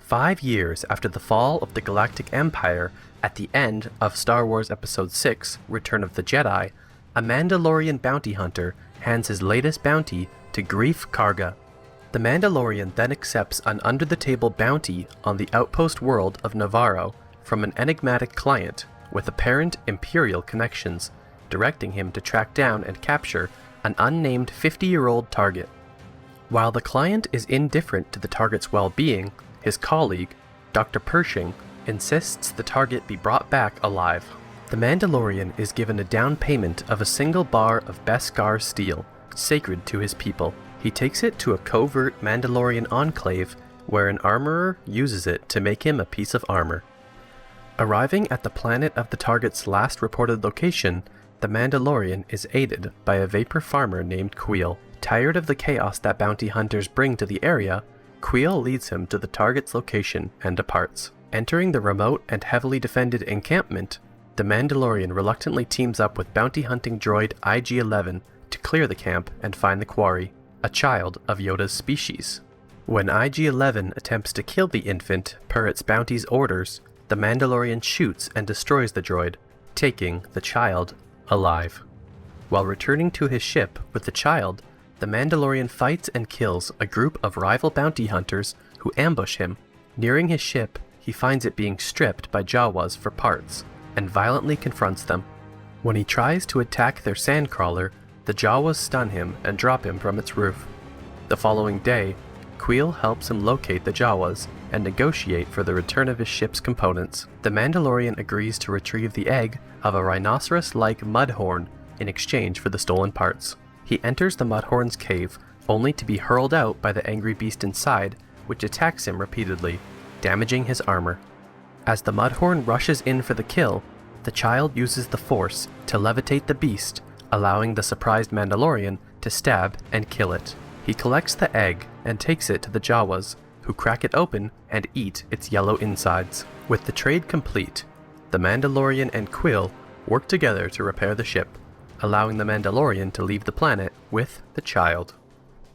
5 years after the fall of the Galactic Empire, at the end of Star Wars Episode 6, Return of the Jedi, a Mandalorian bounty hunter hands his latest bounty to Greef Karga. The Mandalorian then accepts an under-the-table bounty on the outpost world of Navarro from an enigmatic client with apparent Imperial connections, directing him to track down and capture an unnamed 50-year-old target. While the client is indifferent to the target's well-being, his colleague, Dr. Pershing, insists the target be brought back alive. The Mandalorian is given a down payment of a single bar of Beskar steel, sacred to his people. He takes it to a covert Mandalorian enclave where an armorer uses it to make him a piece of armor. Arriving at the planet of the target's last reported location, the Mandalorian is aided by a vapor farmer named Queel. Tired of the chaos that bounty hunters bring to the area, Queel leads him to the target's location and departs. Entering the remote and heavily defended encampment, the Mandalorian reluctantly teams up with bounty hunting droid IG-11 to clear the camp and find the quarry, a child of Yoda's species. When IG-11 attempts to kill the infant per its bounty's orders, the Mandalorian shoots and destroys the droid, taking the child alive. While returning to his ship with the child, the Mandalorian fights and kills a group of rival bounty hunters who ambush him. Nearing his ship, he finds it being stripped by Jawas for parts, and violently confronts them. When he tries to attack their sandcrawler, the Jawas stun him and drop him from its roof. The following day, Queel helps him locate the Jawas and negotiate for the return of his ship's components. The Mandalorian agrees to retrieve the egg of a rhinoceros-like mudhorn in exchange for the stolen parts. He enters the Mudhorn's cave, only to be hurled out by the angry beast inside, which attacks him repeatedly, damaging his armor. As the Mudhorn rushes in for the kill, the child uses the Force to levitate the beast, allowing the surprised Mandalorian to stab and kill it. He collects the egg and takes it to the Jawas, who crack it open and eat its yellow insides. With the trade complete, the Mandalorian and Queel work together to repair the ship, allowing the Mandalorian to leave the planet with the child.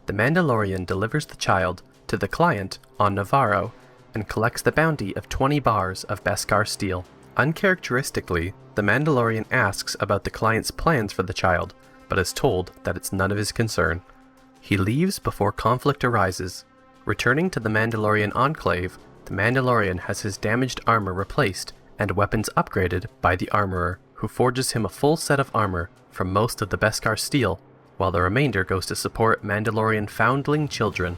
The Mandalorian delivers the child to the client on Navarro and collects the bounty of 20 bars of Beskar steel. Uncharacteristically, the Mandalorian asks about the client's plans for the child, but is told that it's none of his concern. He leaves before conflict arises. Returning to the Mandalorian enclave, the Mandalorian has his damaged armor replaced and weapons upgraded by the armorer, who forges him a full set of armor from most of the Beskar steel, while the remainder goes to support Mandalorian foundling children.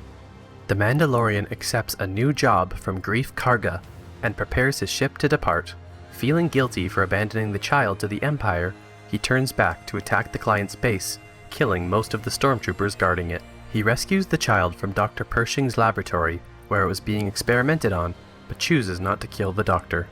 The Mandalorian accepts a new job from Greef Karga and prepares his ship to depart. Feeling guilty for abandoning the child to the Empire, he turns back to attack the client's base, killing most of the stormtroopers guarding it. He rescues the child from Dr. Pershing's laboratory, where it was being experimented on, but chooses not to kill the doctor.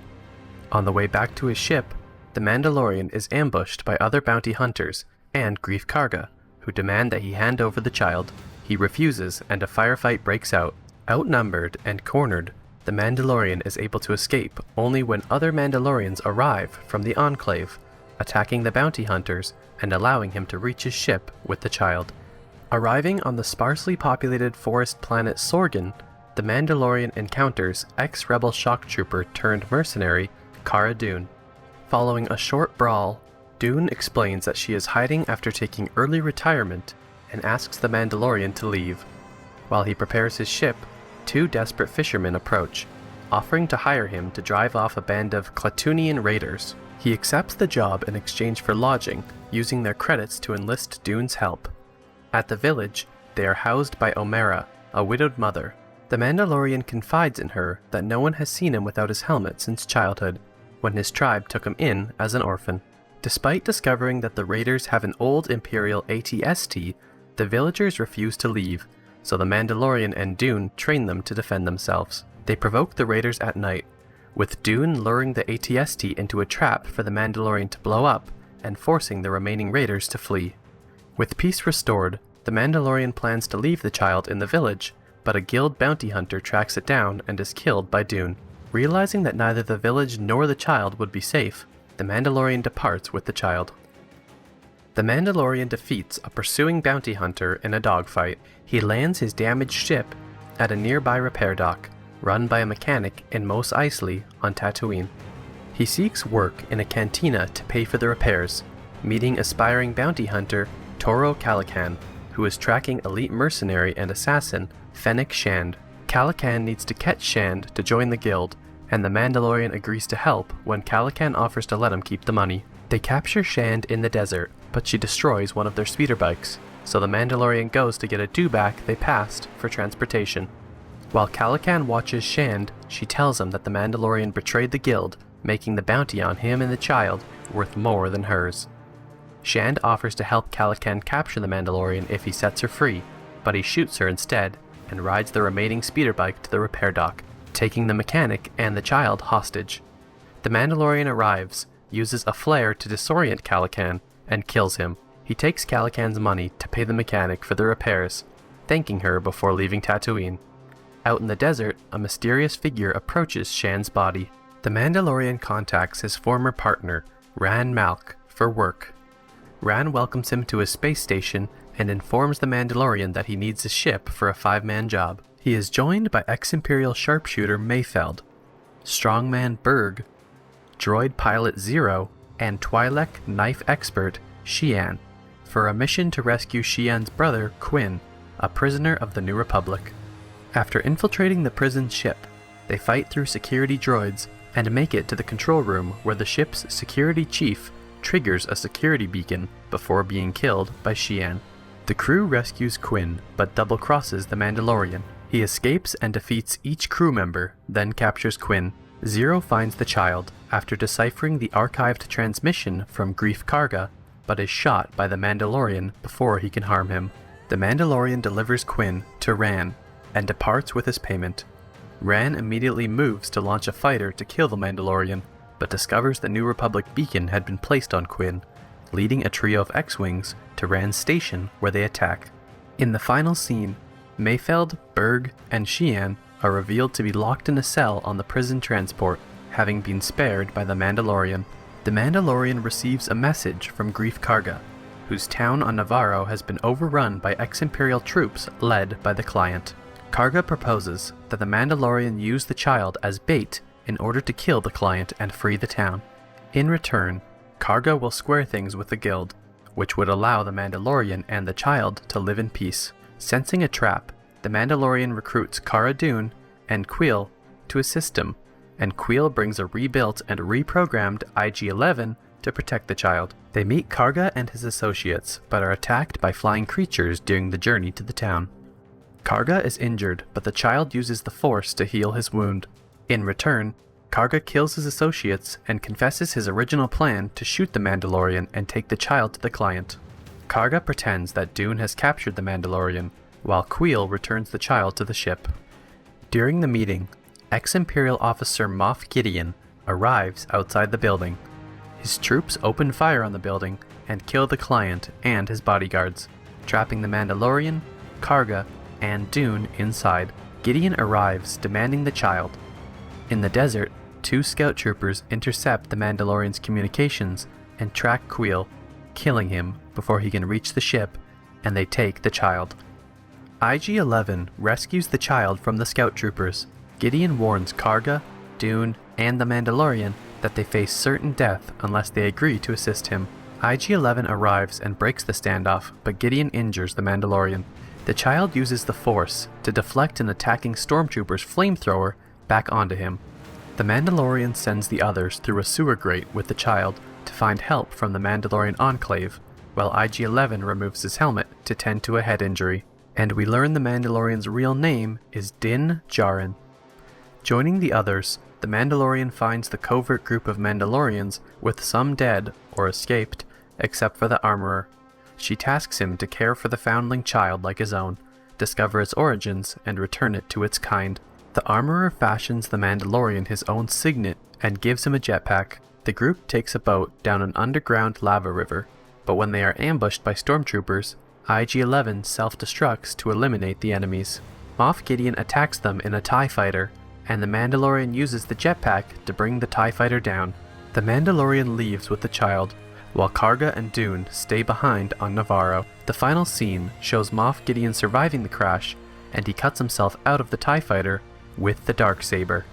On the way back to his ship, the Mandalorian is ambushed by other bounty hunters and Greef Karga, who demand that he hand over the child. He refuses, and a firefight breaks out. Outnumbered and cornered, the Mandalorian is able to escape only when other Mandalorians arrive from the Enclave, attacking the bounty hunters and allowing him to reach his ship with the child. Arriving on the sparsely populated forest planet Sorgan, the Mandalorian encounters ex-rebel shock trooper turned mercenary Cara Dune. Following a short brawl, Dune explains that she is hiding after taking early retirement and asks the Mandalorian to leave. While he prepares his ship, 2 desperate fishermen approach, offering to hire him to drive off a band of Klatooinian raiders. He accepts the job in exchange for lodging, using their credits to enlist Dune's help. At the village, they are housed by Omera, a widowed mother. The Mandalorian confides in her that no one has seen him without his helmet since childhood, when his tribe took him in as an orphan. Despite discovering that the raiders have an old Imperial AT-ST, the villagers refuse to leave, so the Mandalorian and Dune train them to defend themselves. They provoke the raiders at night, with Dune luring the AT-ST into a trap for the Mandalorian to blow up and forcing the remaining raiders to flee. With peace restored, the Mandalorian plans to leave the child in the village, but a guild bounty hunter tracks it down and is killed by Dune. Realizing that neither the village nor the child would be safe, the Mandalorian departs with the child. The Mandalorian defeats a pursuing bounty hunter in a dogfight. He lands his damaged ship at a nearby repair dock, run by a mechanic in Mos Eisley on Tatooine. He seeks work in a cantina to pay for the repairs, meeting aspiring bounty hunter Toro Calican, who is tracking elite mercenary and assassin Fennec Shand. Calican needs to catch Shand to join the guild, and the Mandalorian agrees to help when Calican offers to let him keep the money. They capture Shand in the desert, but she destroys one of their speeder bikes, so the Mandalorian goes to get a dewback they passed for transportation. While Calican watches Shand, she tells him that the Mandalorian betrayed the guild, making the bounty on him and the child worth more than hers. Shand offers to help Calican capture the Mandalorian if he sets her free, but he shoots her instead and rides the remaining speeder bike to the repair dock, taking the mechanic and the child hostage. The Mandalorian arrives, uses a flare to disorient Calican, and kills him. He takes Calican's money to pay the mechanic for the repairs, thanking her before leaving Tatooine. Out in the desert, a mysterious figure approaches Shan's body. The Mandalorian contacts his former partner, Ran Malk, for work. Ran welcomes him to his space station and informs the Mandalorian that he needs a ship for a 5-man job. He is joined by ex-Imperial sharpshooter Mayfeld, strongman Berg, droid pilot Zero, and Twi'lek knife expert Xi'an for a mission to rescue Xi'an's brother Quinn, a prisoner of the New Republic. After infiltrating the prison ship, they fight through security droids and make it to the control room where the ship's security chief triggers a security beacon before being killed by Xi'an. The crew rescues Quinn, but double-crosses the Mandalorian. He escapes and defeats each crew member, then captures Quinn. Zero finds the child after deciphering the archived transmission from Greef Karga, but is shot by the Mandalorian before he can harm him. The Mandalorian delivers Quinn to Ran and departs with his payment. Ran immediately moves to launch a fighter to kill the Mandalorian, but discovers the New Republic beacon had been placed on Quinn, leading a trio of X-Wings to Ran's station where they attack. In the final scene, Mayfeld, Berg, and Xi'an are revealed to be locked in a cell on the prison transport, having been spared by the Mandalorian. The Mandalorian receives a message from Greef Karga, whose town on Navarro has been overrun by ex-Imperial troops led by the Client. Karga proposes that the Mandalorian use the child as bait in order to kill the Client and free the town. In return, Karga will square things with the guild, which would allow the Mandalorian and the child to live in peace. Sensing a trap, the Mandalorian recruits Cara Dune and Kuiil to assist him, and Kuiil brings a rebuilt and reprogrammed IG-11 to protect the child. They meet Karga and his associates, but are attacked by flying creatures during the journey to the town. Karga is injured, but the child uses the Force to heal his wound. In return, Karga kills his associates and confesses his original plan to shoot the Mandalorian and take the child to the Client. Karga pretends that Dune has captured the Mandalorian, while Kuiil returns the child to the ship. During the meeting, ex-Imperial officer Moff Gideon arrives outside the building. His troops open fire on the building and kill the Client and his bodyguards, trapping the Mandalorian, Karga, and Dune inside. Gideon arrives demanding the child. In the desert, 2 scout troopers intercept the Mandalorian's communications and track Kuiil, killing him before he can reach the ship, and they take the child. IG-11 rescues the child from the scout troopers. Gideon warns Karga, Dune, and the Mandalorian that they face certain death unless they agree to assist him. IG-11 arrives and breaks the standoff, but Gideon injures the Mandalorian. The child uses the Force to deflect an attacking stormtrooper's flamethrower back onto him. The Mandalorian sends the others through a sewer grate with the child to find help from the Mandalorian Enclave, while IG-11 removes his helmet to tend to a head injury. And we learn the Mandalorian's real name is Din Djarin. Joining the others, the Mandalorian finds the covert group of Mandalorians, with some dead or escaped, except for the armorer. She tasks him to care for the foundling child like his own, discover its origins, and return it to its kind. The armorer fashions the Mandalorian his own signet and gives him a jetpack. The group takes a boat down an underground lava river, but when they are ambushed by stormtroopers, IG-11 self-destructs to eliminate the enemies. Moff Gideon attacks them in a TIE fighter, and the Mandalorian uses the jetpack to bring the TIE fighter down. The Mandalorian leaves with the child, while Karga and Dune stay behind on Navarro. The final scene shows Moff Gideon surviving the crash, and he cuts himself out of the TIE fighter with the Darksaber.